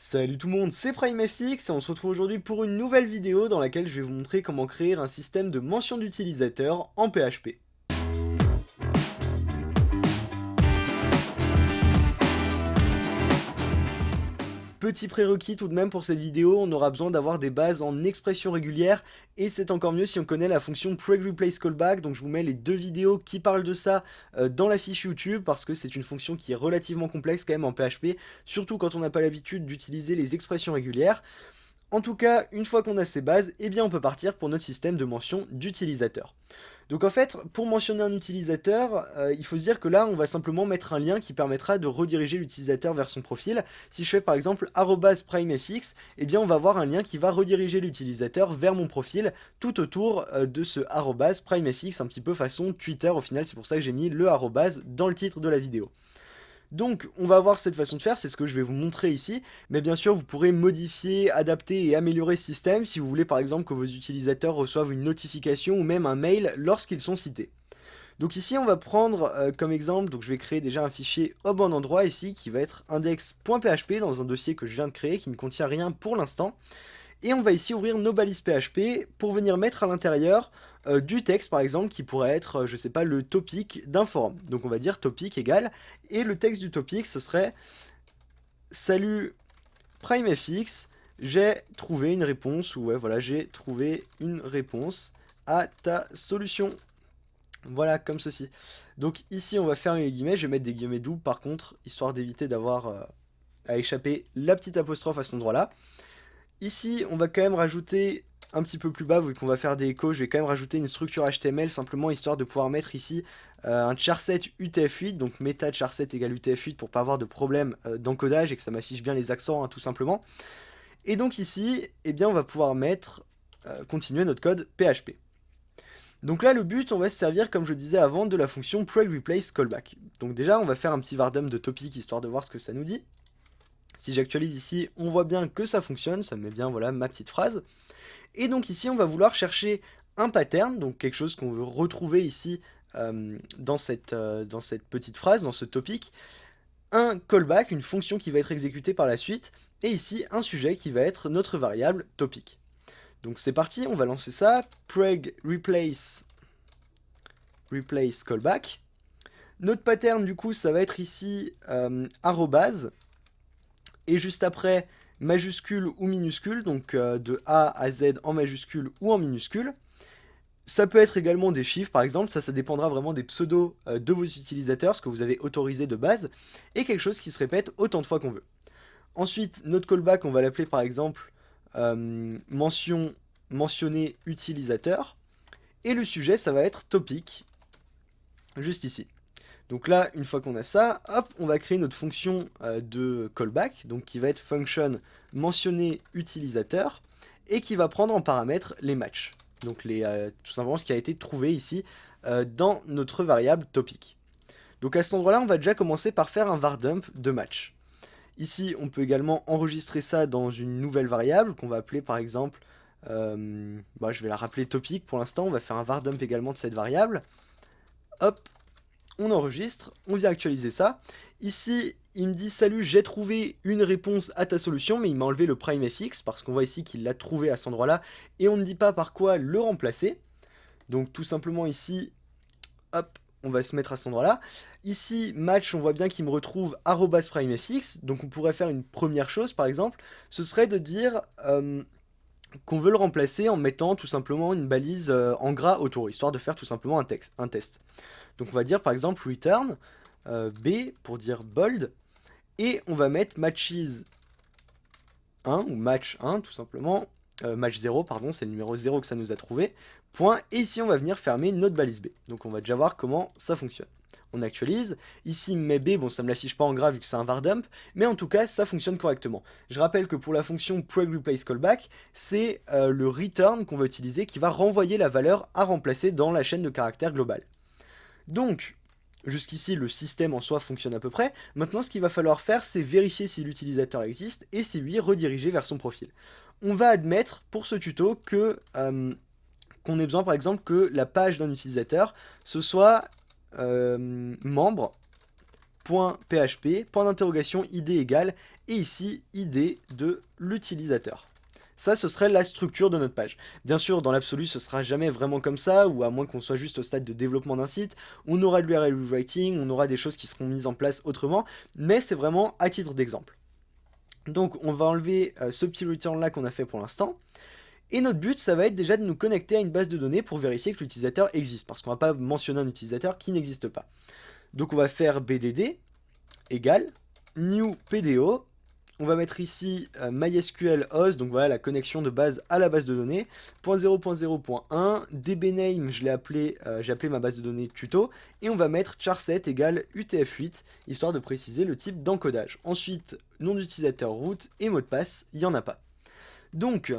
Salut tout le monde, c'est PrimeFX et on se retrouve aujourd'hui pour une nouvelle vidéo dans laquelle je vais vous montrer comment créer un système de mention d'utilisateur en PHP. Petit prérequis tout de même pour cette vidéo, on aura besoin d'avoir des bases en expression régulière et c'est encore mieux si on connaît la fonction PregReplaceCallback, donc je vous mets les deux vidéos qui parlent de ça dans la fiche YouTube parce que c'est une fonction qui est relativement complexe quand même en PHP, surtout quand on n'a pas l'habitude d'utiliser les expressions régulières. En tout cas, une fois qu'on a ces bases, eh bien on peut partir pour notre système de mention d'utilisateur. Donc en fait, pour mentionner un utilisateur, il faut se dire que là, on va simplement mettre un lien qui permettra de rediriger l'utilisateur vers son profil. Si je fais par exemple @primefx, eh bien on va avoir un lien qui va rediriger l'utilisateur vers mon profil tout autour de ce @primefx, un petit peu façon Twitter au final, c'est pour ça que j'ai mis le arrobase dans le titre de la vidéo. Donc on va avoir cette façon de faire, c'est ce que je vais vous montrer ici, mais bien sûr vous pourrez modifier, adapter et améliorer ce système si vous voulez par exemple que vos utilisateurs reçoivent une notification ou même un mail lorsqu'ils sont cités. Donc ici on va prendre comme exemple, donc je vais créer déjà un fichier au bon endroit ici qui va être index.php dans un dossier que je viens de créer qui ne contient rien pour l'instant. Et on va ici ouvrir nos balises PHP pour venir mettre à l'intérieur du texte par exemple qui pourrait être, je sais pas, le topic d'un forum. Donc on va dire topic égale, et le texte du topic ce serait salut PrimeFX, j'ai trouvé une réponse, ou ouais voilà, j'ai trouvé une réponse à ta solution. Voilà, comme ceci. Donc ici on va fermer les guillemets, je vais mettre des guillemets doubles par contre, histoire d'éviter d'avoir à échapper la petite apostrophe à cet endroit là. Ici, on va quand même rajouter un petit peu plus bas, vu qu'on va faire des échos, je vais quand même rajouter une structure HTML, simplement histoire de pouvoir mettre ici un charset UTF-8, donc meta charset égale UTF-8 pour pas avoir de problème d'encodage et que ça m'affiche bien les accents, hein, tout simplement. Et donc ici, eh bien, on va pouvoir mettre, continuer notre code PHP. Donc là, le but, on va se servir, comme je disais avant, de la fonction PregReplaceCallback. Donc déjà, on va faire un petit vardum de topic, histoire de voir ce que ça nous dit. Si j'actualise ici, on voit bien que ça fonctionne, ça me met bien voilà, ma petite phrase. Et donc ici, on va vouloir chercher un pattern, donc quelque chose qu'on veut retrouver ici dans cette petite phrase, dans ce topic. Un callback, une fonction qui va être exécutée par la suite. Et ici, un sujet qui va être notre variable topic. Donc c'est parti, on va lancer ça. PregReplace callback. Notre pattern, du coup, ça va être ici arrobase. Et juste après, majuscule ou minuscule, donc de A à Z en majuscule ou en minuscule. Ça peut être également des chiffres, par exemple, ça dépendra vraiment des pseudos de vos utilisateurs, ce que vous avez autorisé de base, et quelque chose qui se répète autant de fois qu'on veut. Ensuite, notre callback, on va l'appeler par exemple mentionner utilisateur, et le sujet, ça va être topic, juste ici. Donc là, une fois qu'on a ça, hop, on va créer notre fonction de callback, donc qui va être function mentionner utilisateur, et qui va prendre en paramètre les matchs. Donc tout simplement ce qui a été trouvé ici dans notre variable topic. Donc à cet endroit-là, on va déjà commencer par faire un vardump de match. Ici, on peut également enregistrer ça dans une nouvelle variable qu'on va appeler par exemple, je vais la rappeler topic pour l'instant, on va faire un vardump également de cette variable. Hop, on enregistre, on vient actualiser ça. Ici, il me dit « Salut, j'ai trouvé une réponse à ta solution », mais il m'a enlevé le PrimeFX, parce qu'on voit ici qu'il l'a trouvé à cet endroit-là, et on ne dit pas par quoi le remplacer. Donc tout simplement ici, hop, on va se mettre à cet endroit-là. Ici, match, on voit bien qu'il me retrouve @primefx, donc on pourrait faire une première chose, par exemple, ce serait de dire qu'on veut le remplacer en mettant tout simplement une balise en gras autour, histoire de faire tout simplement un test. Donc on va dire par exemple return B pour dire bold, et on va mettre matches 1 ou match 1 tout simplement, match 0 pardon, c'est le numéro 0 que ça nous a trouvé, point, et ici on va venir fermer notre balise B. Donc on va déjà voir comment ça fonctionne. On actualise, ici met B, bon ça me l'affiche pas en gras vu que c'est un vardump, mais en tout cas ça fonctionne correctement. Je rappelle que pour la fonction PregReplaceCallback, c'est le return qu'on va utiliser qui va renvoyer la valeur à remplacer dans la chaîne de caractères globale. Donc, jusqu'ici, le système en soi fonctionne à peu près. Maintenant, ce qu'il va falloir faire, c'est vérifier si l'utilisateur existe et si lui rediriger vers son profil. On va admettre pour ce tuto que qu'on ait besoin, par exemple, que la page d'un utilisateur, ce soit membre.php, point d'interrogation, id égale, et ici ID de l'utilisateur. Ça, ce serait la structure de notre page. Bien sûr, dans l'absolu, ce sera jamais vraiment comme ça, ou à moins qu'on soit juste au stade de développement d'un site, on aura de l'URL rewriting, on aura des choses qui seront mises en place autrement, mais c'est vraiment à titre d'exemple. Donc on va enlever ce petit return là qu'on a fait pour l'instant, et notre but, ça va être déjà de nous connecter à une base de données pour vérifier que l'utilisateur existe, parce qu'on va pas mentionner un utilisateur qui n'existe pas. Donc on va faire bdd égale new pdo. On va mettre ici MySQL host, donc voilà la connexion de base à la base de données, .0.0.1, dbname, j'ai appelé ma base de données tuto, et on va mettre charset égale UTF-8, histoire de préciser le type d'encodage. Ensuite, nom d'utilisateur root et mot de passe, il n'y en a pas. Donc,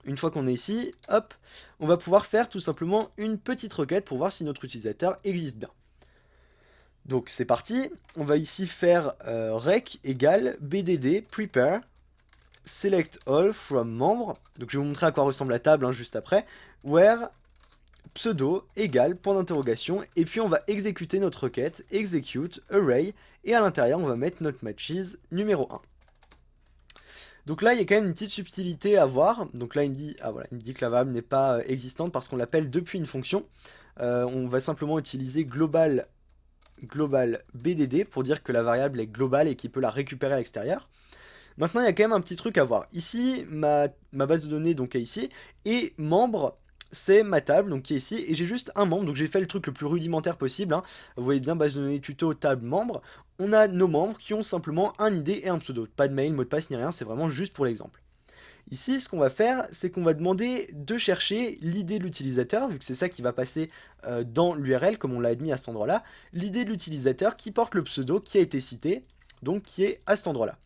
une fois qu'on est ici, hop, on va pouvoir faire tout simplement une petite requête pour voir si notre utilisateur existe bien. Donc c'est parti, on va ici faire rec égale bdd prepare select all from membre, donc je vais vous montrer à quoi ressemble la table juste après, where pseudo égale point d'interrogation, et puis on va exécuter notre requête, execute array, et à l'intérieur on va mettre notre matches numéro 1. Donc là il y a quand même une petite subtilité à voir, donc là il me dit, il me dit que la variable n'est pas existante parce qu'on l'appelle depuis une fonction, on va simplement utiliser global bdd pour dire que la variable est globale et qu'il peut la récupérer à l'extérieur. Maintenant, il y a quand même un petit truc à voir. Ici, ma base de données donc est ici, et membre, c'est ma table donc qui est ici, et j'ai juste un membre, donc j'ai fait le truc le plus rudimentaire possible. Vous voyez bien, base de données tuto, table, membre. On a nos membres qui ont simplement un ID et un pseudo. Pas de mail, mot de passe ni rien, c'est vraiment juste pour l'exemple. Ici, ce qu'on va faire, c'est qu'on va demander de chercher l'ID de l'utilisateur, vu que c'est ça qui va passer dans l'URL, comme on l'a admis à cet endroit-là, l'ID de l'utilisateur qui porte le pseudo qui a été cité, donc qui est à cet endroit-là.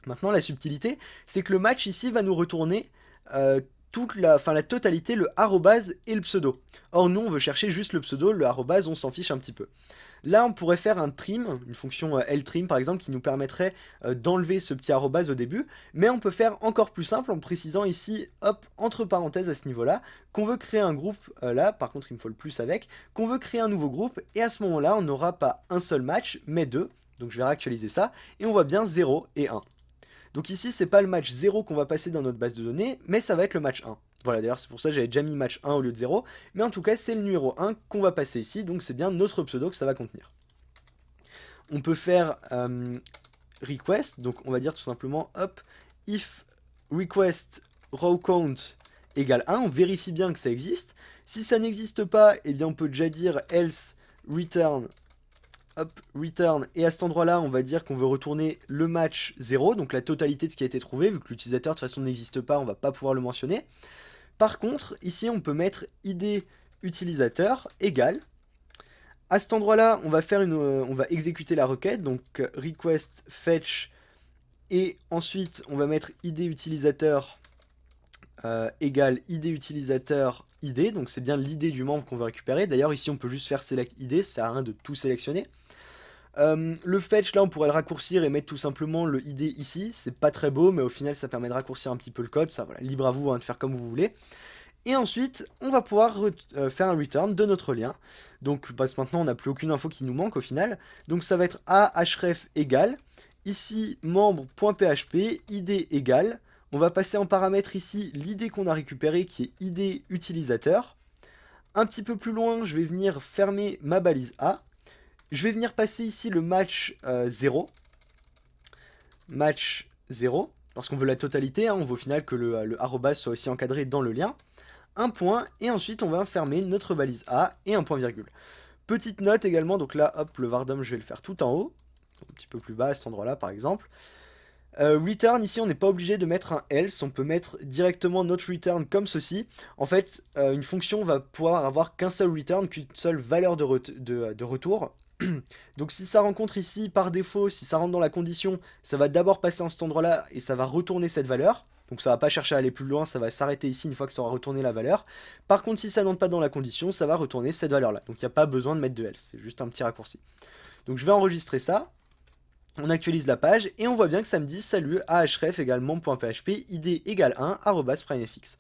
Maintenant, la subtilité, c'est que le match ici va nous retourner la totalité, le arrobase et le pseudo. Or, nous, on veut chercher juste le pseudo, le arrobase, on s'en fiche un petit peu. Là, on pourrait faire un trim, une fonction ltrim par exemple, qui nous permettrait d'enlever ce petit arrobase au début, mais on peut faire encore plus simple en précisant ici, hop, entre parenthèses à ce niveau-là, qu'on veut créer un groupe, là, par contre il me faut le plus avec, qu'on veut créer un nouveau groupe, et à ce moment-là, on n'aura pas un seul match, mais deux, donc je vais réactualiser ça, et on voit bien 0 et 1. Donc ici, c'est pas le match 0 qu'on va passer dans notre base de données, mais ça va être le match 1. Voilà, d'ailleurs, c'est pour ça que j'avais déjà mis match 1 au lieu de 0, mais en tout cas, c'est le numéro 1 qu'on va passer ici, donc c'est bien notre pseudo que ça va contenir. On peut faire request, donc on va dire tout simplement, hop, if request row count égale 1, on vérifie bien que ça existe. Si ça n'existe pas, eh bien on peut déjà dire else return, hop, return, et à cet endroit-là, on va dire qu'on veut retourner le match 0, donc la totalité de ce qui a été trouvé, vu que l'utilisateur de toute façon n'existe pas, on va pas pouvoir le mentionner. Par contre, ici, on peut mettre id utilisateur égale. À cet endroit-là, on va exécuter la requête, donc request fetch, et ensuite, on va mettre id utilisateur égale id utilisateur id, donc c'est bien l'id du membre qu'on veut récupérer. D'ailleurs, ici, on peut juste faire select id, ça sert à rien de tout sélectionner. Le fetch, là, on pourrait le raccourcir et mettre tout simplement le id ici. C'est pas très beau, mais au final, ça permet de raccourcir un petit peu le code. Ça, voilà, libre à vous de faire comme vous voulez. Et ensuite, on va pouvoir faire un return de notre lien. Donc, parce que maintenant, on n'a plus aucune info qui nous manque au final. Donc, ça va être a href égale. Ici, membre.php, id égale. On va passer en paramètre ici l'id qu'on a récupéré, qui est id utilisateur. Un petit peu plus loin, je vais venir fermer ma balise A. Je vais venir passer ici le match 0. Match 0. Parce qu'on veut la totalité, on veut au final que le arrobas soit aussi encadré dans le lien. Un point, et ensuite on va fermer notre balise A et un point virgule. Petite note également, donc là, hop, le vardom, je vais le faire tout en haut. Un petit peu plus bas à cet endroit-là, par exemple. Return, ici, on n'est pas obligé de mettre un else, on peut mettre directement notre return comme ceci. En fait, une fonction va pouvoir avoir qu'un seul return, qu'une seule valeur de retour. Donc si ça rencontre ici par défaut, si ça rentre dans la condition, ça va d'abord passer en cet endroit-là et ça va retourner cette valeur. Donc ça va pas chercher à aller plus loin, ça va s'arrêter ici une fois que ça aura retourné la valeur. Par contre, si ça n'entre pas dans la condition, ça va retourner cette valeur-là. Donc il n'y a pas besoin de mettre de else, c'est juste un petit raccourci. Donc je vais enregistrer ça. On actualise la page et on voit bien que ça me dit salut ahref égale membre.php, id égale 1, @primefx.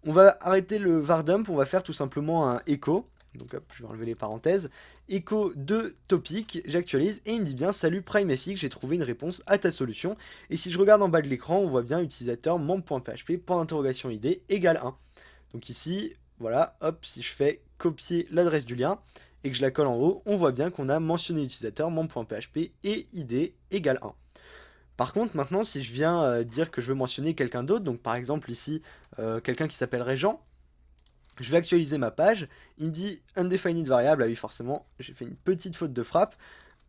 On va arrêter le var dump, on va faire tout simplement un echo. Donc hop, je vais enlever les parenthèses. Echo de topic, j'actualise et il me dit bien salut PrimeFX, j'ai trouvé une réponse à ta solution. Et si je regarde en bas de l'écran, on voit bien utilisateur membre.php point d'interrogation id égale 1. Donc ici, voilà, hop, si je fais copier l'adresse du lien et que je la colle en haut, on voit bien qu'on a mentionné l'utilisateur membre.php et id égale 1. Par contre, maintenant, si je viens dire que je veux mentionner quelqu'un d'autre, donc par exemple ici, quelqu'un qui s'appellerait Jean, je vais actualiser ma page, il me dit undefined variable, ah oui forcément, j'ai fait une petite faute de frappe,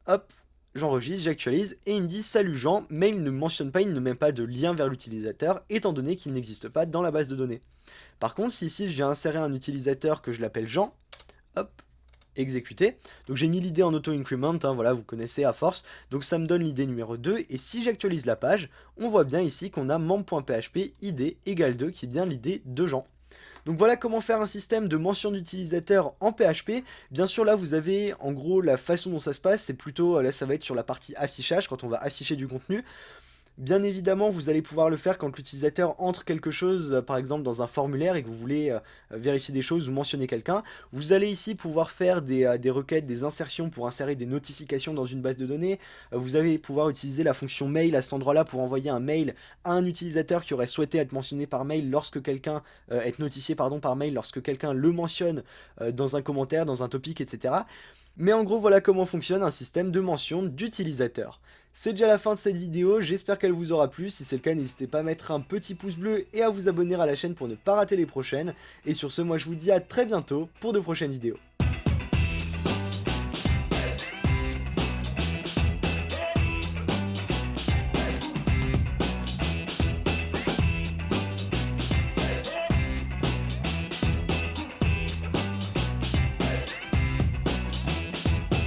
hop, j'enregistre, j'actualise, et il me dit salut Jean, mais il ne mentionne pas, il ne met pas de lien vers l'utilisateur, étant donné qu'il n'existe pas dans la base de données. Par contre, si ici je viens insérer un utilisateur que je l'appelle Jean, hop, exécuter. Donc j'ai mis l'idée en auto-increment, hein, voilà, vous connaissez à force. Donc ça me donne l'idée numéro 2, et si j'actualise la page, on voit bien ici qu'on a membre.php id égale 2, qui est bien l'idée de Jean. Donc voilà comment faire un système de mention d'utilisateur en PHP. Bien sûr là vous avez en gros la façon dont ça se passe, c'est plutôt, là ça va être sur la partie affichage, quand on va afficher du contenu. Bien évidemment, vous allez pouvoir le faire quand l'utilisateur entre quelque chose, par exemple dans un formulaire et que vous voulez vérifier des choses ou mentionner quelqu'un. Vous allez ici pouvoir faire des requêtes, des insertions pour insérer des notifications dans une base de données. Vous allez pouvoir utiliser la fonction mail à cet endroit-là pour envoyer un mail à un utilisateur qui aurait souhaité être mentionné par mail lorsque quelqu'un, être notifié pardon, par mail lorsque quelqu'un le mentionne dans un commentaire, dans un topic, etc. Mais en gros, voilà comment fonctionne un système de mention d'utilisateur. C'est déjà la fin de cette vidéo, j'espère qu'elle vous aura plu. Si c'est le cas, n'hésitez pas à mettre un petit pouce bleu et à vous abonner à la chaîne pour ne pas rater les prochaines. Et sur ce, moi je vous dis à très bientôt pour de prochaines vidéos.